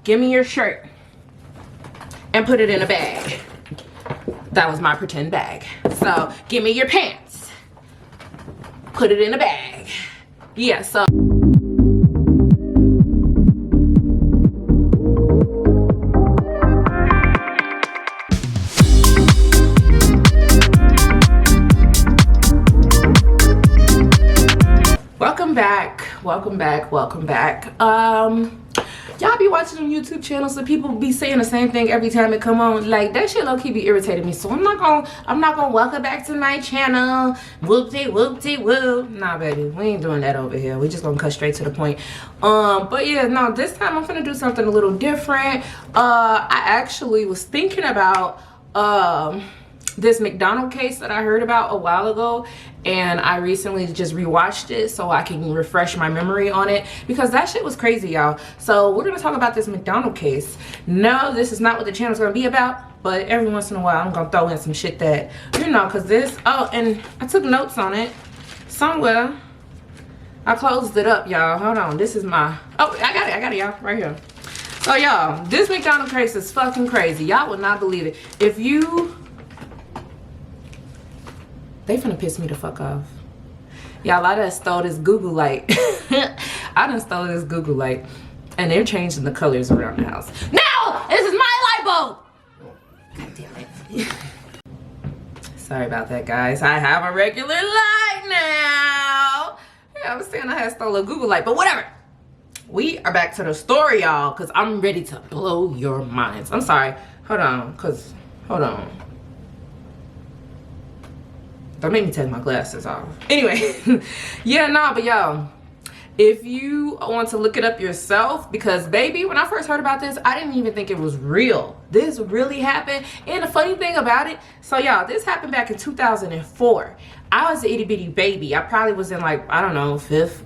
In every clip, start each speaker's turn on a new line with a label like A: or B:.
A: Give me your shirt and put it in a bag. That was my pretend bag. So give me your pants, put it in a bag. Yeah, so welcome back. Y'all be watching on YouTube channels and people be saying the same thing every time it come on. Like, that shit low-key be irritating me. So I'm not gonna welcome back to my channel. Whoop-de-whoop-de-whoop. Nah, baby, we ain't doing that over here. We just gonna cut straight to the point. But yeah, no, this time I'm gonna do something a little different. I actually was thinking about this McDonald case that I heard about a while ago, and I recently just rewatched it so I can refresh my memory on it, because that shit was crazy, y'all. So we're gonna talk about this McDonald case. No, this is not what the channel's gonna be about, but every once in a while I'm gonna throw in some shit that, you know, because this, oh, and I took notes on it somewhere. I closed it up, y'all. Hold on, this is my, oh, I got it, y'all, right here. So y'all, this McDonald case is fucking crazy. Y'all would not believe it. If you, they finna piss me the fuck off. Y'all, I done stole this Google light. I done stole this Google light. And they're changing the colors around the house. No! This is my light bulb! God damn it. Sorry about that, guys. I have a regular light now. Yeah, I was saying I had stole a Google light, but whatever. We are back to the story, y'all, because I'm ready to blow your minds. I'm sorry. Hold on, hold on. Don't make me take my glasses off. Anyway, yeah, nah, but y'all, if you want to look it up yourself, because baby, when I first heard about this, I didn't even think it was real. This really happened. And the funny thing about it, so y'all, this happened back in 2004. I was an itty bitty baby. I probably was in, like, I don't know, fifth.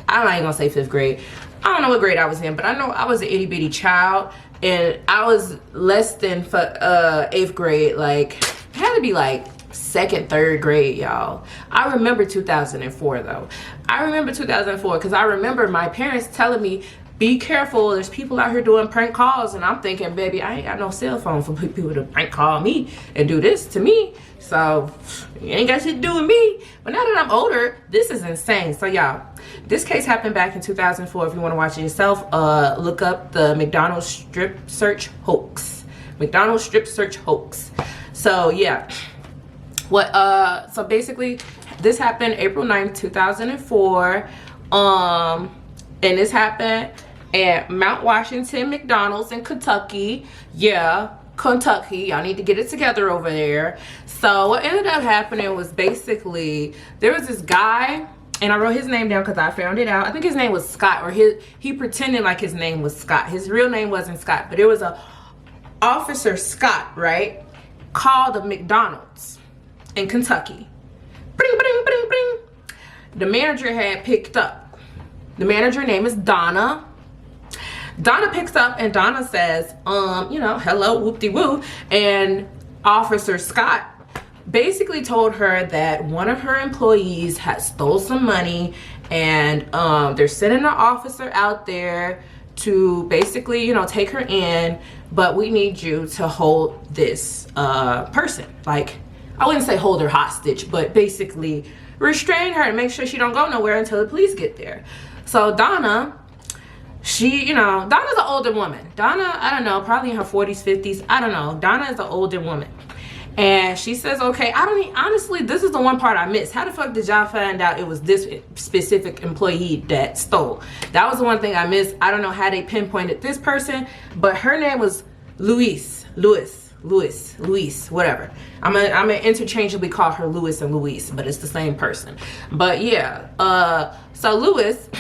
A: I'm not even gonna say fifth grade. I don't know what grade I was in, but I know I was an itty bitty child, and I was less than 8th grade. Like, it had to be like 2nd, 3rd grade, y'all. I remember 2004 though. I remember 2004 because I remember my parents telling me, be careful, there's people out here doing prank calls. And I'm thinking, baby, I ain't got no cell phone for people to prank call me and do this to me. So you ain't got shit to do with me. But now that I'm older, this is insane. So y'all, this case happened back in 2004. If you want to watch it yourself, look up the McDonald's strip search hoax. McDonald's strip search hoax. So yeah. So basically this happened April 9th, 2004. And this happened at Mount Washington McDonald's in Kentucky. Yeah, Kentucky. Y'all need to get it together over there. So what ended up happening was basically there was this guy, and I wrote his name down because I found it out. I think his name was Scott, or he pretended like his name was Scott. His real name wasn't Scott, but it was a Officer Scott, right? Called the McDonald's in Kentucky. Bring, bring, bring, bring. The manager had picked up. The manager name is Donna. Donna picks up and Donna says, you know, hello, whoop-de-woo. And Officer Scott basically told her that one of her employees had stole some money, and they're sending an officer out there to basically, you know, take her in, but we need you to hold this person. Like, I wouldn't say hold her hostage, but basically restrain her and make sure she don't go nowhere until the police get there. So Donna, she, you know, Donna's an older woman. Donna, I don't know, probably in her 40s, 50s. I don't know. Donna is an older woman. And she says, okay, honestly, this is the one part I missed. How the fuck did y'all find out it was this specific employee that stole? That was the one thing I missed. I don't know how they pinpointed this person, but her name was Louise, whatever. I'm gonna interchangeably call her Louis and Louise, but it's the same person. But yeah, so Louis,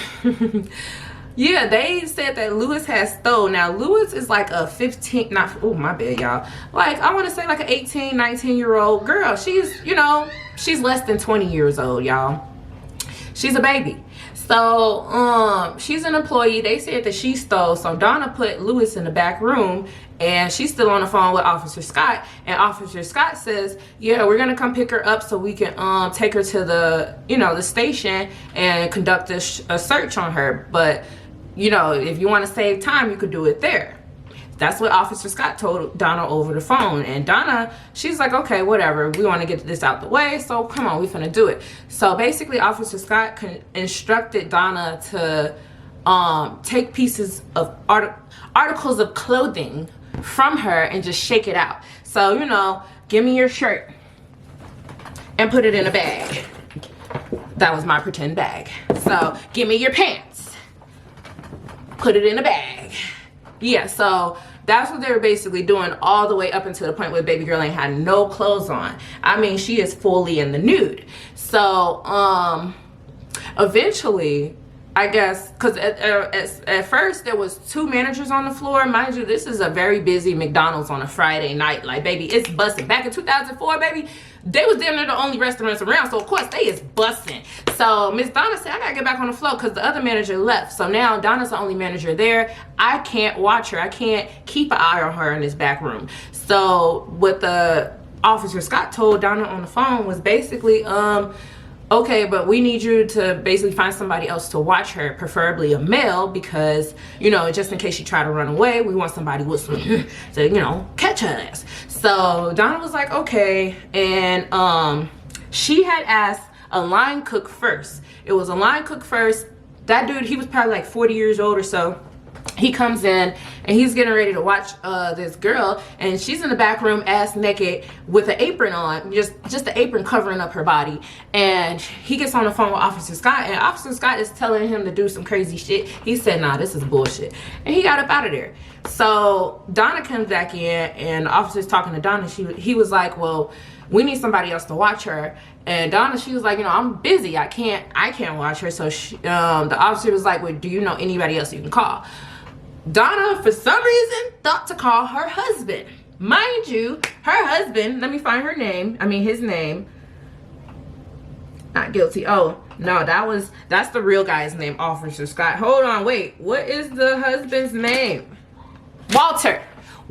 A: yeah, they said that Louis has stole. Now Louis is like a 15, not, oh my bad y'all, like I want to say like an 18, 19-year-old girl. She's, you know, she's less than 20 years old, y'all. She's a baby. So she's an employee. They said that she stole. So Donna put Louis in the back room, and she's still on the phone with Officer Scott. And Officer Scott says, yeah, we're gonna come pick her up so we can take her to the, you know, the station and conduct a search on her. But you know, if you want to save time, you could do it there. That's what Officer Scott told Donna over the phone. And Donna, she's like, okay, whatever. We want to get this out the way. So come on, we finna do it. So basically, Officer Scott instructed Donna to take pieces of articles of clothing from her and just shake it out. So, you know, give me your shirt and put it in a bag. That was my pretend bag. So give me your pants, put it in a bag. Yeah, so that's what they were basically doing all the way up until the point where baby girl ain't had no clothes on. I mean, she is fully in the nude. So eventually, I guess, because at first there was 2 managers on the floor. Mind you, this is a very busy McDonald's on a Friday night. Like, baby, it's busting. Back in 2004, baby, they was damn near the only restaurants around. So, of course, they is busting. So, Miss Donna said, I got to get back on the floor because the other manager left. So, now Donna's the only manager there. I can't watch her. I can't keep an eye on her in this back room. So, what the Officer Scott told Donna on the phone was basically, okay, but we need you to basically find somebody else to watch her, preferably a male, because, you know, just in case she try to run away, we want somebody whistling to, you know, catch her ass. So Donna was like, okay, and she had asked a line cook first. It was a line cook first. That dude, he was probably like 40 years old or so. He comes in and he's getting ready to watch this girl, and she's in the back room ass naked with an apron on, just the apron covering up her body. And he gets on the phone with Officer Scott, and Officer Scott is telling him to do some crazy shit. He said, nah, this is bullshit, and he got up out of there. So Donna comes back in, and the officer's talking to Donna. He was like, well, we need somebody else to watch her. And Donna, she was like, you know, I'm busy, I can't watch her. So the officer was like, well, do you know anybody else you can call? Donna, for some reason, thought to call her husband. Mind you, her husband, let me find his name. Not guilty. Oh, no, that's the real guy's name, Officer Scott. Hold on, wait. What is the husband's name? Walter.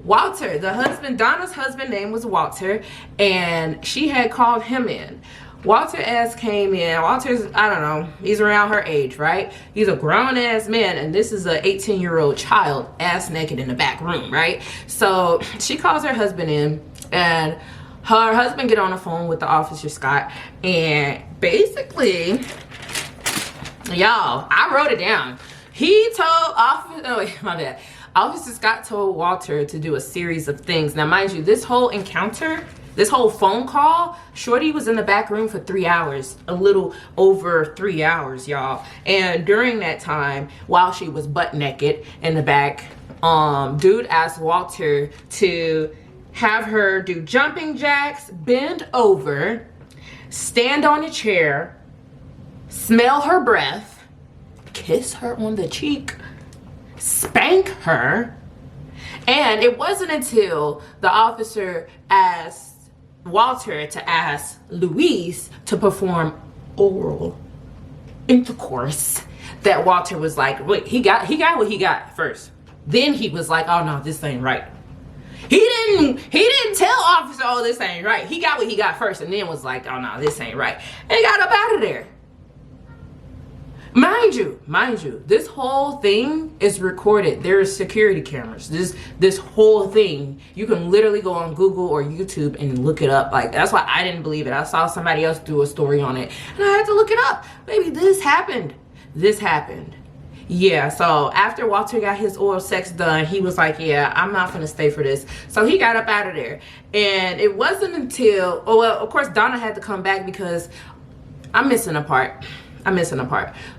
A: Walter, the husband, Donna's husband name was Walter, and she had called him in. Walter ass came in. Walter's, I don't know, he's around her age, right? He's a grown ass man, and this is a 18-year-old child ass naked in the back room, right? So she calls her husband in, and her husband get on the phone with the Officer Scott, and basically, y'all, I wrote it down. He told Officer Scott told Walter to do a series of things. Now, mind you, this whole encounter, this whole phone call, Shorty was in the back room for 3 hours, a little over 3 hours, y'all. And during that time, while she was butt naked in the back, dude asked Walter to have her do jumping jacks, bend over, stand on a chair, smell her breath, kiss her on the cheek, spank her. And it wasn't until the officer asked Walter to ask Louise to perform oral intercourse that Walter was like, wait, he got what he got first. Then he was like, oh no, this ain't right. He didn't tell Officer, oh, this ain't right. He got what he got first, and then was like, oh no, this ain't right, and got up out of there. Mind you, this whole thing is recorded. There is security cameras. This whole thing, you can literally go on Google or YouTube and look it up. Like, that's why I didn't believe it. I saw somebody else do a story on it, and I had to look it up. Baby, this happened. This happened. Yeah, so after Walter got his oral sex done, he was like, yeah, I'm not gonna stay for this. So he got up out of there. And it wasn't until, oh, well, of course, Donna had to come back because I'm missing a part.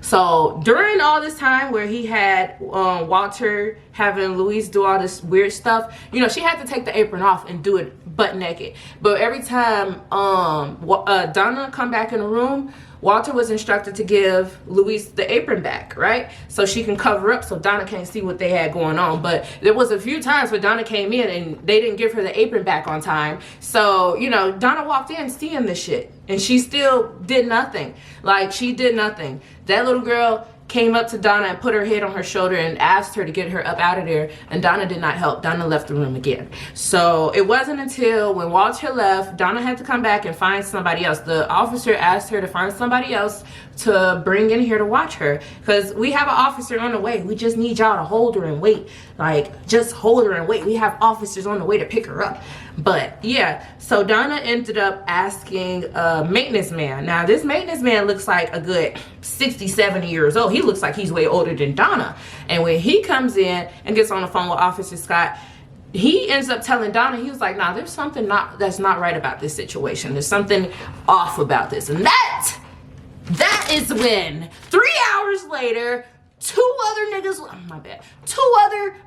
A: So during all this time where he had Walter having Louise do all this weird stuff, you know, she had to take the apron off and do it butt naked. But every time Donna come back in the room, Walter was instructed to give Louise the apron back, right? So she can cover up so Donna can't see what they had going on. But there was a few times where Donna came in and they didn't give her the apron back on time. So, you know, Donna walked in seeing this shit, and she still did nothing. Like, she did nothing. That little girl came up to Donna and put her head on her shoulder and asked her to get her up out of there, and Donna did not help. Donna left the room again. So it wasn't until when Walter left, Donna had to come back and find somebody else. The officer asked her to find somebody else to bring in here to watch her, because we have an officer on the way. We just need y'all to hold her and wait. Like, just hold her and wait. We have officers on the way to pick her up. But yeah, so Donna ended up asking a maintenance man. Now this maintenance man looks like a good 60, 70 years old. He looks like he's way older than Donna. And when he comes in and gets on the phone with Officer Scott, he ends up telling Donna, he was like, nah, there's something that's not right about this situation. There's something off about this. And that is when 3 hours later, two other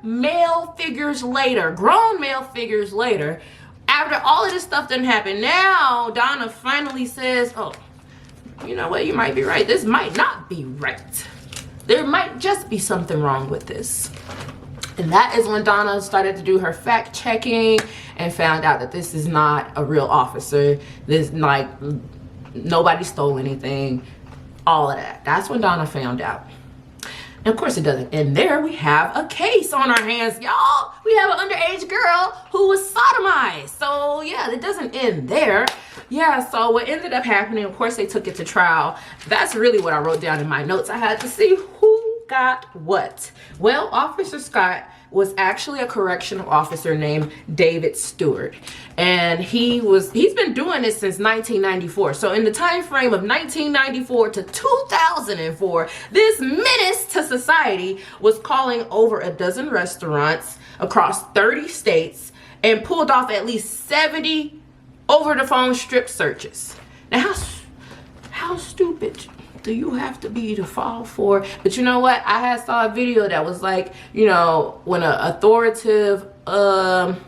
A: male figures later, grown male figures later, after all of this stuff didn't happen, now Donna finally says, oh, you know what, you might be right. This might not be right. There might just be something wrong with this. And that is when Donna started to do her fact checking and found out that this is not a real officer. This, like, nobody stole anything, all of that. That's when Donna found out. And of course it doesn't end there. We have a case on our hands, y'all. We have an underage girl who was sodomized. So yeah, it doesn't end there. Yeah, so what ended up happening, of course they took it to trial. That's really what I wrote down in my notes. I had to see who got what. Well, Officer Scott was actually a correctional officer named David Stewart, and he's been doing this since 1994. So in the time frame of 1994 to 2004, this menace to society was calling over a dozen restaurants across 30 states and pulled off at least 70 over the phone strip searches. Now how stupid do you have to be to fall for? But you know what, I saw a video that was like, you know, when an authoritative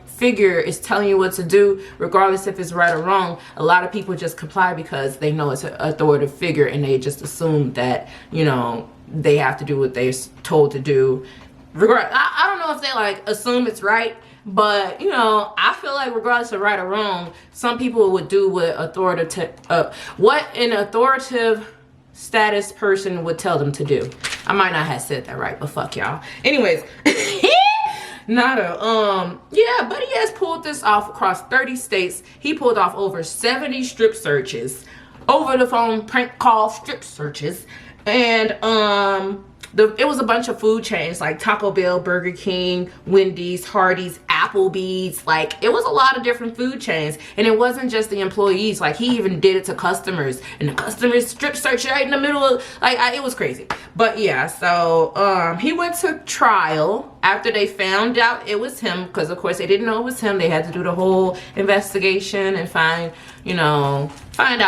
A: figure is telling you what to do, regardless if it's right or wrong, a lot of people just comply because they know it's an authoritative figure, and they just assume that, you know, they have to do what they're told to do. I don't know if they like assume it's right, but you know, I feel like regardless of right or wrong, some people would do what an authoritative status person would tell them to do. I might not have said that right, but fuck y'all. Anyways, yeah, but he has pulled this off across 30 states. He pulled off over 70 strip searches, over the phone prank call strip searches, and it was a bunch of food chains like Taco Bell, Burger King, Wendy's, Hardee's, Applebee's. Like, it was a lot of different food chains, and it wasn't just the employees. Like, he even did it to customers, and the customers strip search right in the middle of, like, it was crazy. But yeah, so he went to trial after they found out it was him, because of course they didn't know it was him. They had to do the whole investigation and find out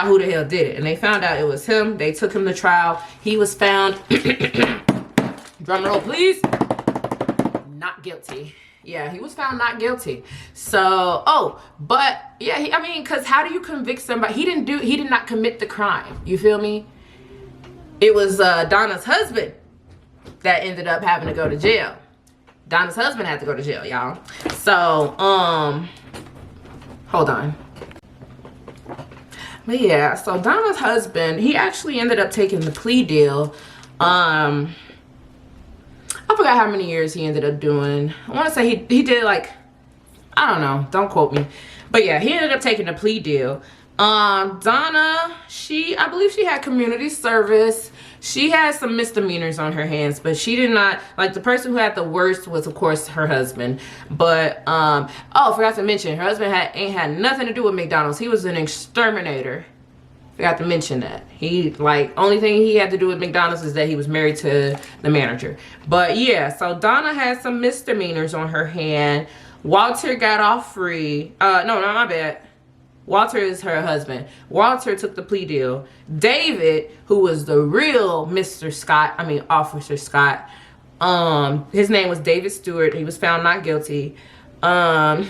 A: who the hell did it, and they found out it was him. They took him to trial. He was found drum roll please, not guilty. Yeah, he was found not guilty. So, but yeah, I mean, because how do you convict somebody? He did not commit the crime. You feel me? It was Donna's husband that ended up having to go to jail. Donna's husband had to go to jail, y'all. So, hold on. But yeah, so Donna's husband, he actually ended up taking the plea deal. I forgot how many years he ended up doing. I want to say he did, like, I don't know, don't quote me, but yeah, he ended up taking a plea deal. Donna, I believe she had community service. She had some misdemeanors on her hands, but she did not, like, the person who had the worst was of course her husband. But oh, I forgot to mention, her husband ain't had nothing to do with McDonald's. He was an exterminator. Forgot to mention that. Only thing he had to do with McDonald's is that he was married to the manager. But yeah, so Donna had some misdemeanors on her hand. Walter got off free. No, my bad. Walter is her husband. Walter took the plea deal. David, who was the real Officer Scott, his name was David Stewart. He was found not guilty. And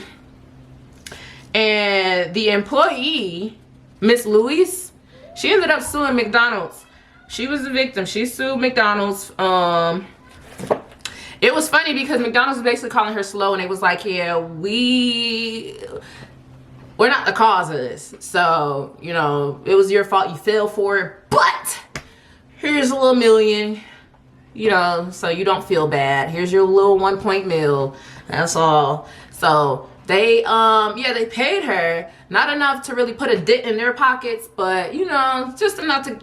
A: the employee, Miss Louise, she ended up suing McDonald's. She was the victim. She sued McDonald's. It was funny because McDonald's was basically calling her slow, and it was like, yeah, we're not the cause of this. So, you know, it was your fault. You fell for it. But here's a little million. you know, so you don't feel bad. Here's your little 1-point meal. That's all. So they yeah, they paid her not enough to really put a dent in their pockets, but you know, just enough to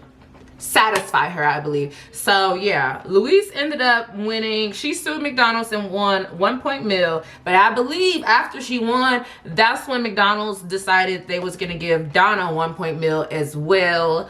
A: satisfy her, I believe. So yeah, Louise ended up winning. She sued McDonald's and won 1-point meal, but I believe after she won, that's when McDonald's decided they was gonna give Donna a 1-point meal as well.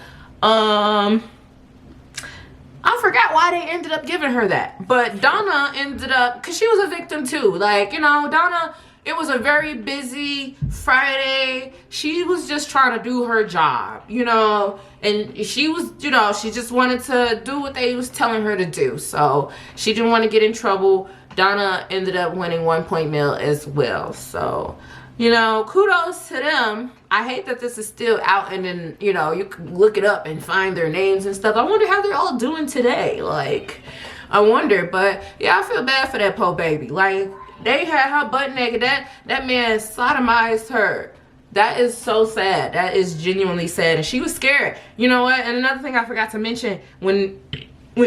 A: I forgot why they ended up giving her that, but Donna ended up, because she was a victim too. Like, you know, Donna, it was a very busy Friday. She was just trying to do her job, you know, and she was, you know, she just wanted to do what they was telling her to do. So she didn't want to get in trouble. Donna ended up winning 1-point meal as well. So, you know, kudos to them. I hate that this is still out, and then, you know, you can look it up and find their names and stuff. I wonder how they're all doing today. Like, I wonder. But yeah, I feel bad for that poor baby. Like, they had her butt naked. That man sodomized her. That is so sad. That is genuinely sad. And she was scared. You know what? And another thing I forgot to mention, when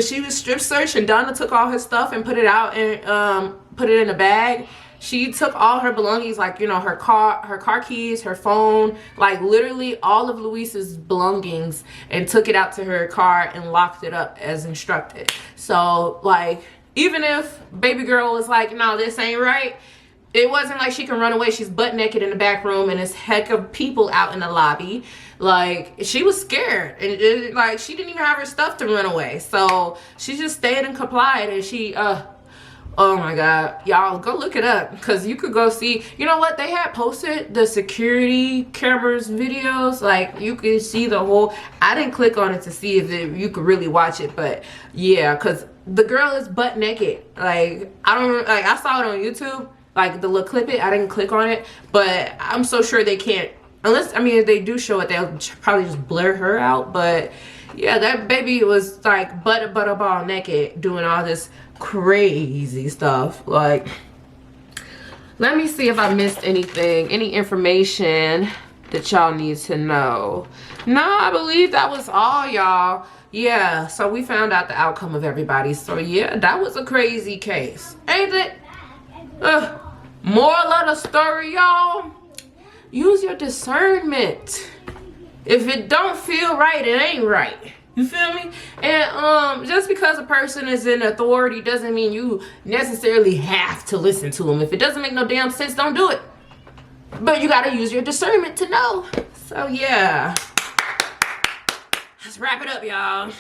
A: she was strip searched and Donna took all her stuff and put it out and put it in a bag, she took all her belongings, like, you know, her car keys, her phone, like literally all of Luis's belongings, and took it out to her car and locked it up as instructed. So like, even if baby girl was like, no, this ain't right, it wasn't like she can run away. She's butt naked in the back room and there's heck of people out in the lobby. Like, she was scared, and like, she didn't even have her stuff to run away. So she just stayed and complied, and she oh my god, y'all go look it up, because you could go see, you know what, they had posted the security cameras videos. Like, you could see the whole, I didn't click on it to see if you could really watch it, but yeah, because the girl is butt naked. Like, I saw it on YouTube, like the little clip it, I didn't click on it, but I'm so sure they can't, unless, I mean, if they do show it, they'll probably just blur her out. But yeah, that baby was like butterball naked doing all this crazy stuff. Like, let me see if I missed anything, any information that y'all need to know. No, I believe that was all, y'all. Yeah, so we found out the outcome of everybody. So yeah, that was a crazy case, ain't it? Moral of the story, y'all, use your discernment. If it don't feel right, it ain't right. You feel me? And just because a person is in authority doesn't mean you necessarily have to listen to them. If it doesn't make no damn sense, don't do it. But you gotta use your discernment to know. So yeah, let's wrap it up, y'all.